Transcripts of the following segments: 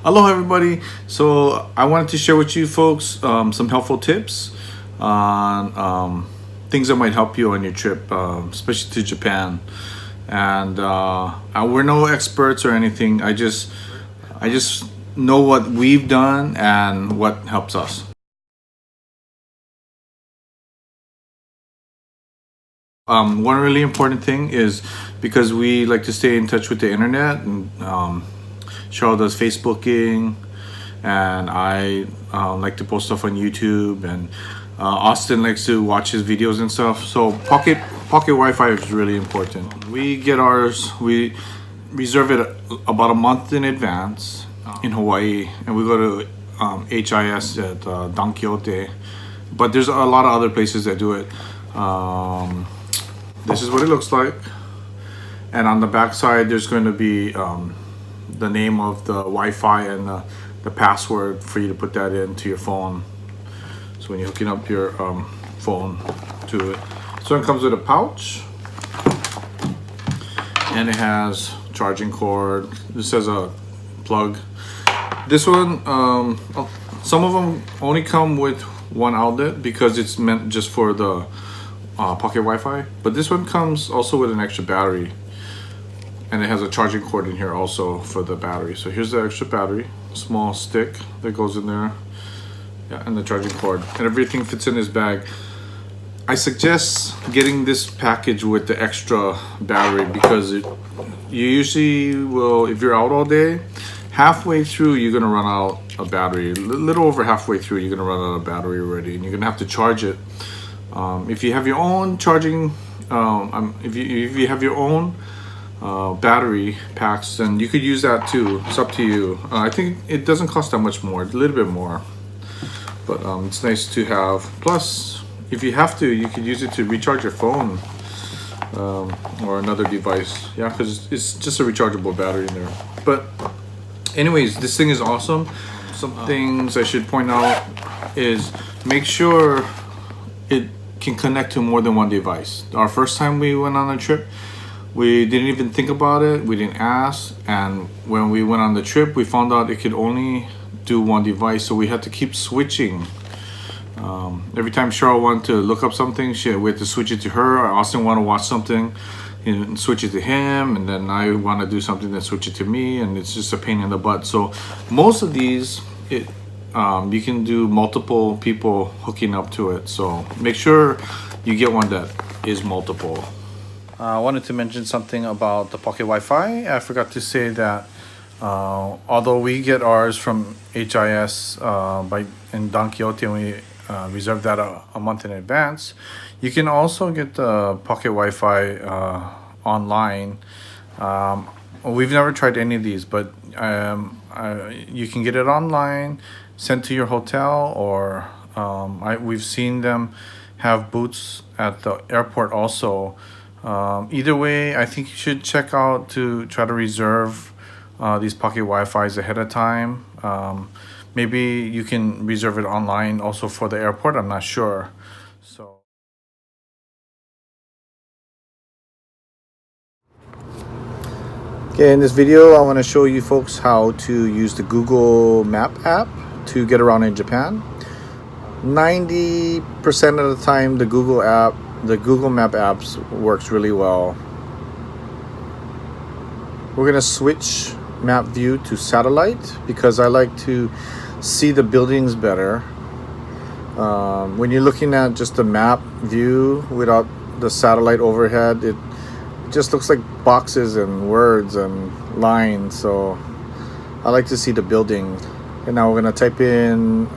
Aloha, everybody. So I wanted to share with you folks some helpful tips on things that might help you on your trip, especially to Japan. And we're no experts or anything. I just know what we've done and what helps us. One really important thing is because we like to stay in touch with the internet, and Cheryl does Facebooking, and I like to post stuff on YouTube, and Austin likes to watch his videos and stuff. So pocket Wi-Fi is really important. We get ours. We reserve it about a month in advance in Hawaii, and we go to HIS at Don Quixote. But there's a lot of other places that do it. This is what it looks like, and on the back side there's going to be the name of the Wi-Fi and the password for you to put that into your phone. So when you're hooking up your phone to it, so it comes with a pouch, and it has charging cord. This has a plug. This one, some of them only come with one outlet because it's meant just for the pocket Wi-Fi, but this one comes also with an extra battery, and it has a charging cord in here also for the battery. So here's the extra battery, small stick that goes in there, yeah, and the charging cord, and everything fits in this bag. I suggest getting this package with the extra battery because you usually will, if you're out all day, halfway through you're gonna run out of battery. A little over halfway through you're gonna run out of battery already, and you're gonna have to charge it. If you have your own charging, if you have your own battery packs, then you could use that too. It's up to you. I think it doesn't cost that much more, a little bit more, but it's nice to have. Plus, if you have to, you could use it to recharge your phone or another device. Yeah, because it's just a rechargeable battery in there. But anyways, this thing is awesome. Some things I should point out is make sure it can connect to more than one device. Our first time we went on a trip, we didn't even think about it. We didn't ask, and when we went on the trip, we found out it could only do one device, so we had to keep switching. Every time Cheryl wanted to look up something, we had to switch it to her. Or Austin wanted to watch something and switch it to him, and then I want to do something and switch it to me, and it's just a pain in the butt. So most of these, you can do multiple people hooking up to it. So make sure you get one that is multiple. I wanted to mention something about the pocket Wi-Fi. I forgot to say that although we get ours from HIS in Don Quixote, and we reserve that a month in advance, you can also get the pocket Wi-Fi online. We've never tried any of these, but you can get it online, sent to your hotel, or we've seen them have booths at the airport also. Either way, I think you should check out to try to reserve these pocket Wi-Fis ahead of time. Maybe you can reserve it online also for the airport. I'm not sure. So. Okay, in this video, I want to show you folks how to use the Google Map app to get around in Japan. 90% of the time, the Google Map apps works really well. We're gonna switch map view to satellite because I like to see the buildings better. When you're looking at just the map view without the satellite overhead, it just looks like boxes and words and lines. So I like to see the building. And now we're gonna type in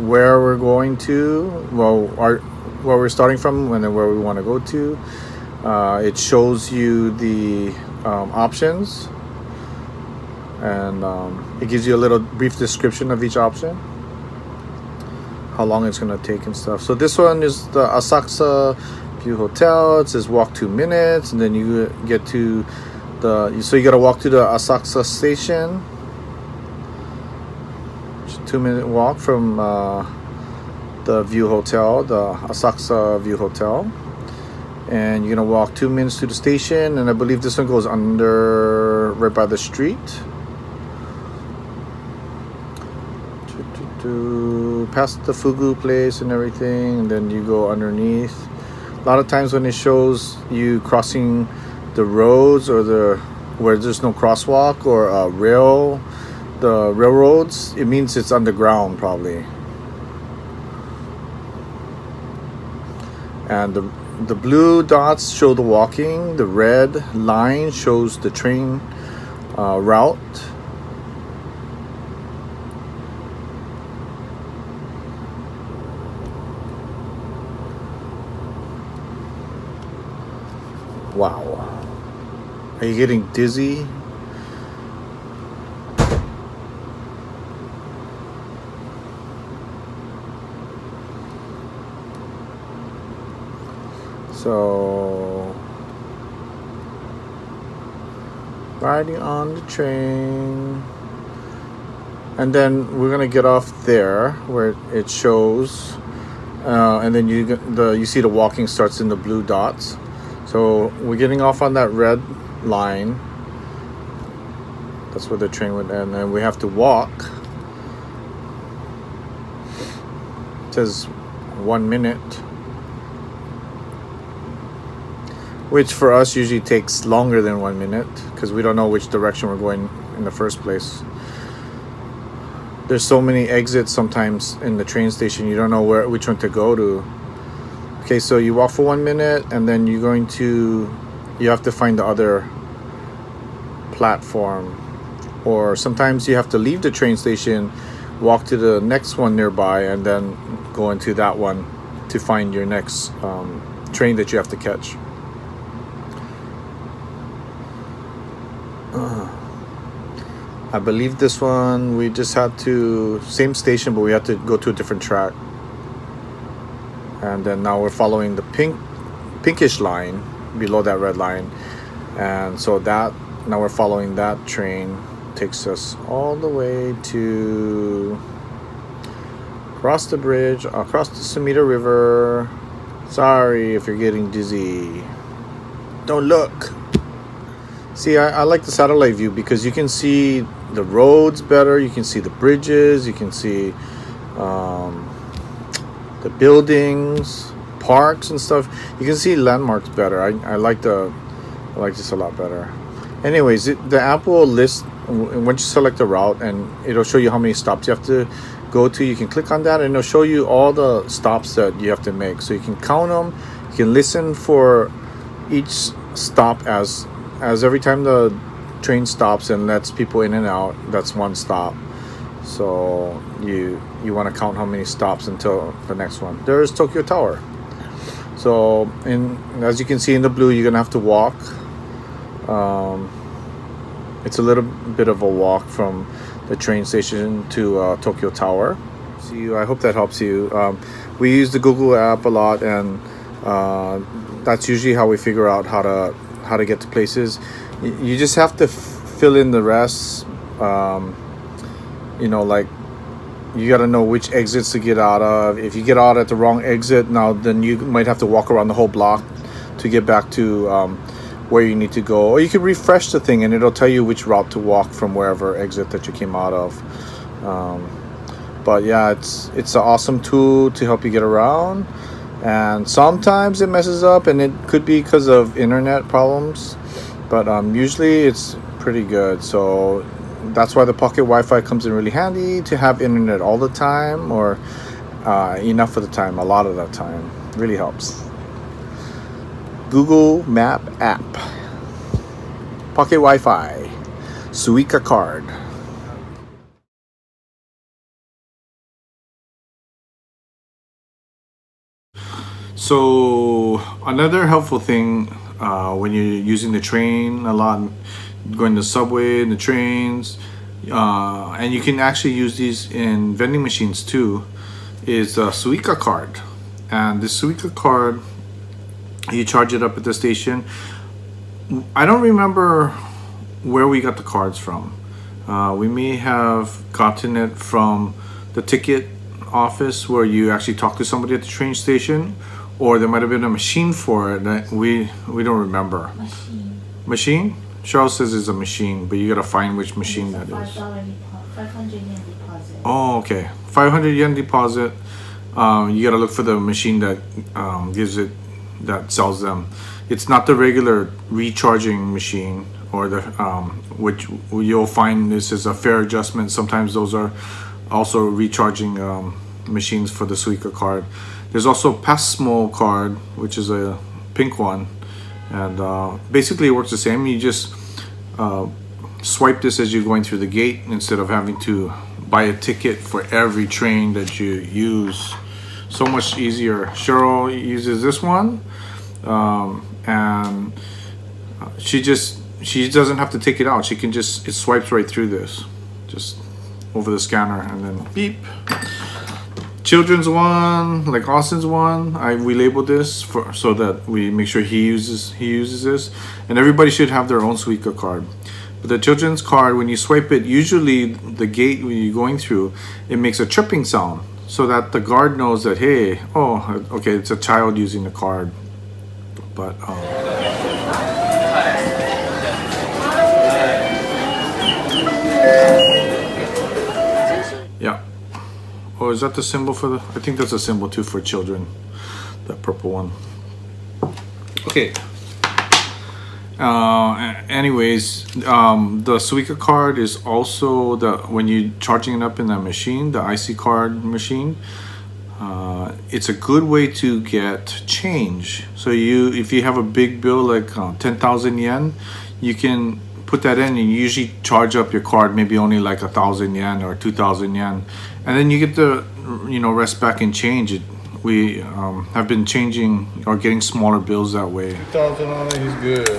where we're going to, where we're starting from, and then where we want to go to. It shows you the options, and it gives you a little brief description of each option, how long it's going to take and stuff. So this one is the Asakusa View Hotel. It says walk 2 minutes, and then you get to so you got to walk to the Asakusa station. It's a 2-minute walk from the View Hotel, the Asakusa View Hotel, and you're gonna walk 2 minutes to the station, and I believe this one goes under right by the street. to past the fugu place and everything, and then you go underneath. A lot of times when it shows you crossing the roads or where there's no crosswalk or the railroads, it means it's underground probably. And the blue dots show the walking, the red line shows the train route. Wow. Are you getting dizzy? So, riding on the train, and then we're gonna get off there where it shows, and then you see the walking starts in the blue dots. So we're getting off on that red line. That's where the train would end, and we have to walk. It says 1 minute. Which for us usually takes longer than 1 minute because we don't know which direction we're going in the first place. There's so many exits sometimes in the train station, you don't know which one to go to. Okay, so you walk for 1 minute and then you have to find the other platform. Or sometimes you have to leave the train station, walk to the next one nearby, and then go into that one to find your next train that you have to catch. I believe this one we just had to, same station, but we had to go to a different track. And then now we're following the pinkish line below that red line, and so now we're following that train. Takes us all the way to across the bridge, across the Sumida River. Sorry if you're getting dizzy. Don't look. See, I like the satellite view because you can see the roads better, you can see the bridges, you can see the buildings, parks and stuff. You can see landmarks better. I like this a lot better. Anyways, the app will list, once you select the route, and it'll show you how many stops you have to go to. You can click on that and it'll show you all the stops that you have to make. So you can count them, you can listen for each stop as every time the train stops and lets people in and out, that's one stop. So you want to count how many stops until the next one. There's Tokyo Tower. So as you can see in the blue, you're gonna have to walk. It's a little bit of a walk from the train station to Tokyo Tower. So I hope that helps you. We use the Google app a lot, and that's usually how we figure out how to get to places. You just have to fill in the rest. Like you got to know which exits to get out of. If you get out at the wrong exit, then you might have to walk around the whole block to get back to where you need to go. Or you can refresh the thing and it'll tell you which route to walk from wherever exit that you came out of. But yeah, it's an awesome tool to help you get around. And sometimes it messes up, and it could be because of internet problems, but usually it's pretty good. So that's why the pocket Wi-Fi comes in really handy, to have internet all the time, or enough of the time, a lot of that time. Really helps. Google Map app, pocket Wi-Fi, Suika Card. So another helpful thing when you're using the train a lot, going the subway and the trains, and you can actually use these in vending machines too, is a Suica Card. And the Suica Card, you charge it up at the station. I don't remember where we got the cards from. We may have gotten it from the ticket office where you actually talk to somebody at the train station, or there might have been a machine for it that we don't remember. Machine? Charles says it's a machine, but you gotta find which machine that is. 500 yen deposit. Oh, okay. 500 yen deposit. You gotta look for the machine that that sells them. It's not the regular recharging machine, or the which you'll find this is a fair adjustment. Sometimes those are also recharging machines for the Suica card. There's also Pasmo card, which is a pink one, and basically it works the same. You just swipe this as you're going through the gate instead of having to buy a ticket for every train that you use. So much easier. Cheryl uses this one, and she doesn't have to take it out. She can just, it swipes right through this, just over the scanner, and then beep. Children's one, like Austin's one, we labeled this so that we make sure he uses this, and everybody should have their own Suika card. But the children's card, when you swipe it, usually the gate when you're going through, it makes a tripping sound, so that the guard knows that, hey, oh, okay, it's a child using the card. But yeah. Oh, is that the symbol for the? I think that's a symbol too for children. That purple one. Okay. Anyways, the Suika card is also when you're charging it up in that machine, the IC card machine. It's a good way to get change. So if you have a big bill like 10,000 yen, you can put that in and you usually charge up your card maybe only like 1,000 yen or 2,000 yen, and then you get the rest back in change. We have been changing or getting smaller bills that way. 2,000 on it is good.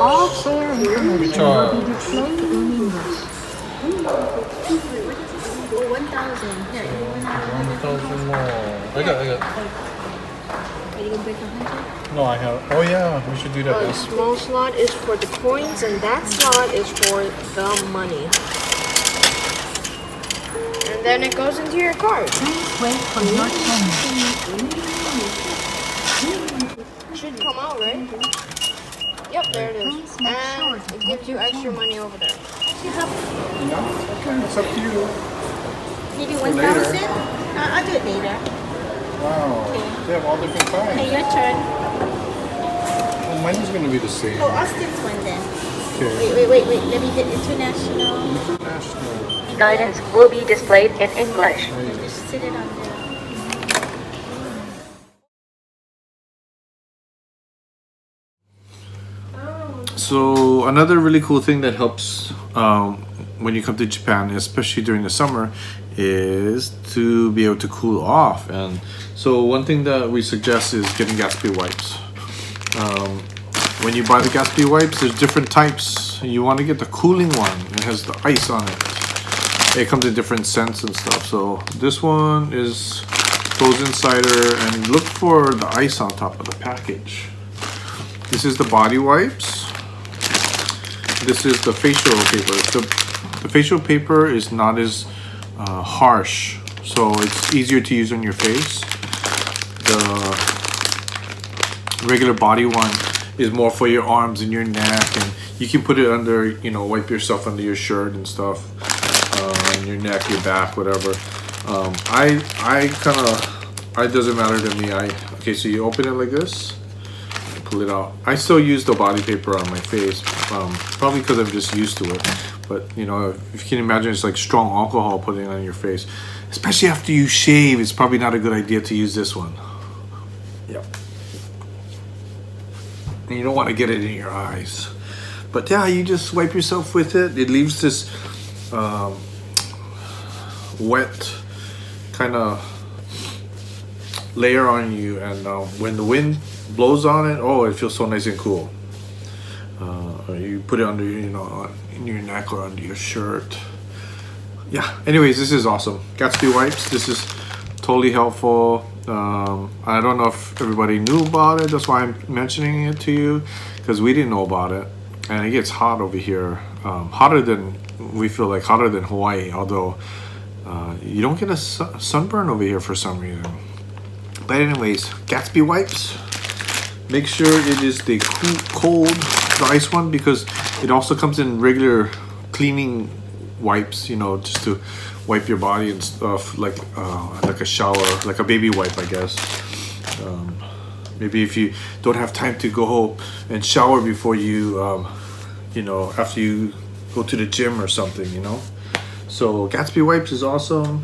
All fare information will be displayed in English. 1,000. Here, 1,000 more. I got. Are you gonna break 100? No, I have. Oh yeah, we should do that. The small slot is for the coins, and that slot is for the money. And then it goes into your card. Please wait for your change. Should come out, right? Yep, there it is. And it gives you extra money over there. It's up to you. You do 1,000? I'll do it later. Wow. Okay. They have all different kinds. Okay, your turn. Well, mine is going to be the same. Oh, Austin's one then. Okay. Wait. Let me get international. International. Guidance will be displayed in English. Just sit it on there. So another really cool thing that helps when you come to Japan, especially during the summer, is to be able to cool off. And so one thing that we suggest is getting Gatsby wipes. When you buy the Gatsby wipes, there's different types. You want to get the cooling one. It has the ice on it. It comes in different scents and stuff. So this one is frozen cider, and look for the ice on top of the package. This is the body wipes. This is the facial paper. The facial paper is not as harsh, so it's easier to use on your face. The regular body one is more for your arms and your neck, and you can put it under, wipe yourself under your shirt and stuff, and your neck, your back, whatever. It doesn't matter to me. Okay, so you open it like this. Pull it out. I still use the body paper on my face, probably because I'm just used to it. But if you can imagine, it's like strong alcohol putting it on your face, especially after you shave. It's probably not a good idea to use this one. Yep. And you don't want to get it in your eyes. But yeah, you just wipe yourself with it. It leaves this wet kind of layer on you, and when the wind blows on it, it feels so nice and cool. You put it under, in your neck or under your shirt. Yeah. Anyways, this is awesome. Gatsby wipes. This is totally helpful. I don't know if everybody knew about it. That's why I'm mentioning it to you, because we didn't know about it. And it gets hot over here, hotter than Hawaii. Although you don't get a sunburn over here for some reason. But anyways, Gatsby wipes. Make sure it is the cold the ice one because it also comes in regular cleaning wipes, you know, just to wipe your body and stuff, like a shower, like a baby wipe, I guess. Maybe if you don't have time to go home and shower before you, you know, after you go to the gym or something, you know. So Gatsby wipes is awesome.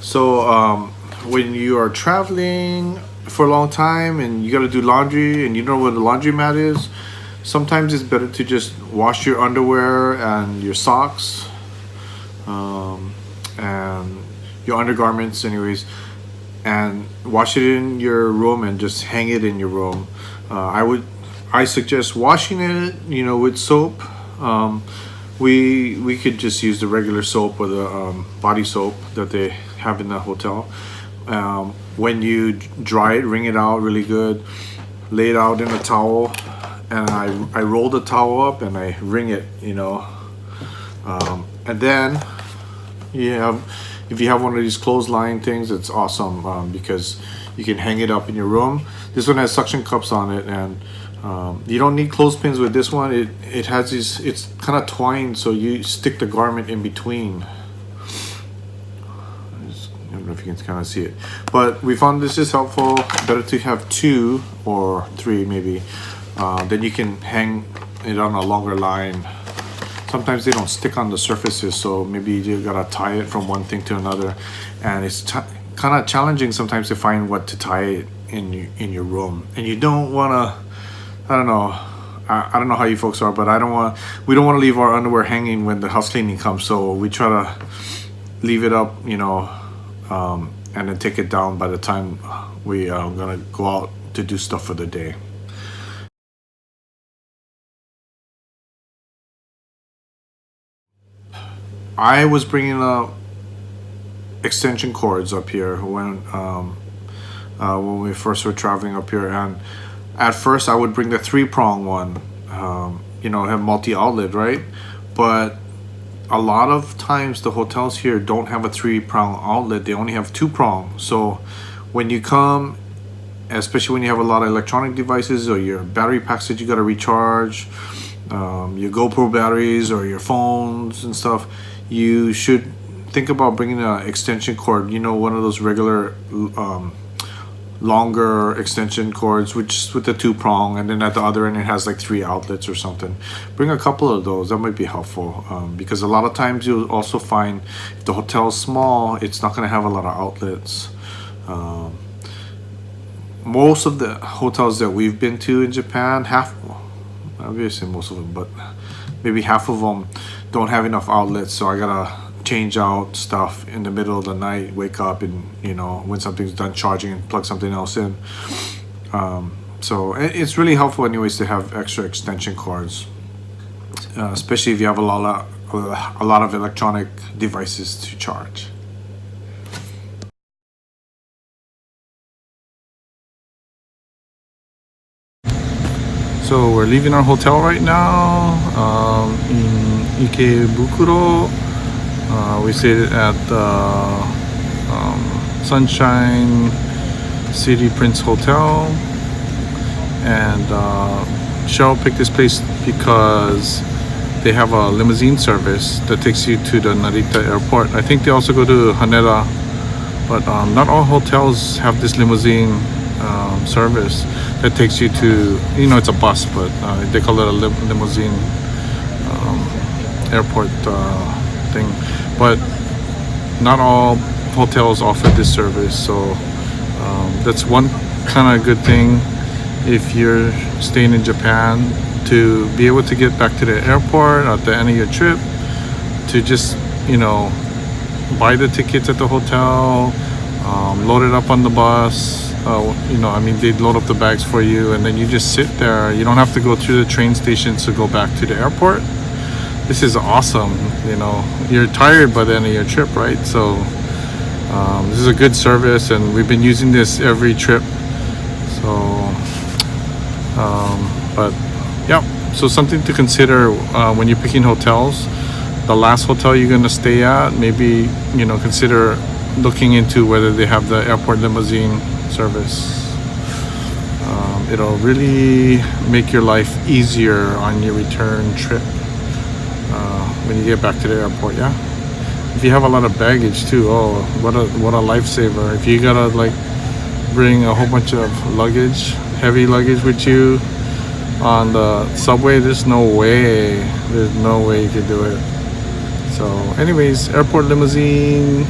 So when you are traveling for a long time and you got to do laundry and you don't know where the laundromat is, sometimes it's better to just wash your underwear and your socks and your undergarments anyways, and wash it in your room and just hang it in your room. I suggest washing it, you know, with soap. We could just use the regular soap or the body soap that they have in the hotel. When you dry it, wring it out really good, lay it out in a towel, and I roll the towel up and I wring it, you know. And then if you have one of these clothesline things, it's awesome because you can hang it up in your room. This one has suction cups on it, and you don't need clothespins with this one. It has these, it's kind of twined, so you stick the garment in between. I don't know if you can kind of see it, but we found this is helpful. Better to have 2 or 3 maybe. Then you can hang it on a longer line. Sometimes they don't stick on the surfaces, so maybe you gotta tie it from one thing to another, and it's kind of challenging sometimes to find what to tie it in your room. And you don't wanna, I don't know, I don't know how you folks are, but we don't want to leave our underwear hanging when the house cleaning comes, so we try to leave it up, you know, and then take it down by the time we are gonna go out to do stuff for the day. I was bringing up extension cords up here when we first were traveling up here, and at first I would bring the 3-prong one, you know, have multi-outlet, right? But a lot of times the hotels here don't have a 3-prong outlet, they only have 2-prong. So when you come, especially when you have a lot of electronic devices or your battery packs that you got to recharge, your GoPro batteries or your phones and stuff, you should think about bringing an extension cord, you know, one of those regular longer extension cords, which is with the 2-prong, and then at the other end it has like 3 outlets or something. Bring a couple of those, that might be helpful, because a lot of times you'll also find if the hotel is small, it's not going to have a lot of outlets. Most of the hotels that we've been to in Japan, obviously most of them, but maybe half of them don't have enough outlets, so I gotta change out stuff in the middle of the night, wake up, and you know, when something's done charging, and plug something else in. So it's really helpful anyways to have extra extension cords, especially if you have a lot of electronic devices to charge. So we're leaving our hotel right now in Ikebukuro. We stayed at the Sunshine City Prince Hotel, and Cheryl picked this place because they have a limousine service that takes you to the Narita airport. I think they also go to Haneda, but not all hotels have this limousine service that takes you to, you know, it's a bus, but they call it a limousine airport thing. But not all hotels offer this service, so that's one kind of good thing if you're staying in Japan, to be able to get back to the airport at the end of your trip, to just, you know, buy the tickets at the hotel, load it up on the bus. You know, I mean, they load up the bags for you, and then you just sit there. You don't have to go through the train stations to go back to the airport. This is awesome. You know, you're tired by the end of your trip, right? So this is a good service, and we've been using this every trip. So but yeah, so something to consider when you're picking hotels. The last hotel you're going to stay at, maybe, you know, consider looking into whether they have the airport limousine service. It'll really make your life easier on your return trip when you get back to the airport. Yeah, if you have a lot of baggage too, oh, what a lifesaver. If you gotta like bring a whole bunch of luggage, heavy luggage with you on the subway, there's no way you could do it. So anyways, Airport Limousine,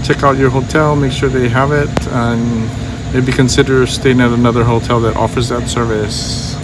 check out your hotel, make sure they have it, and maybe consider staying at another hotel that offers that service.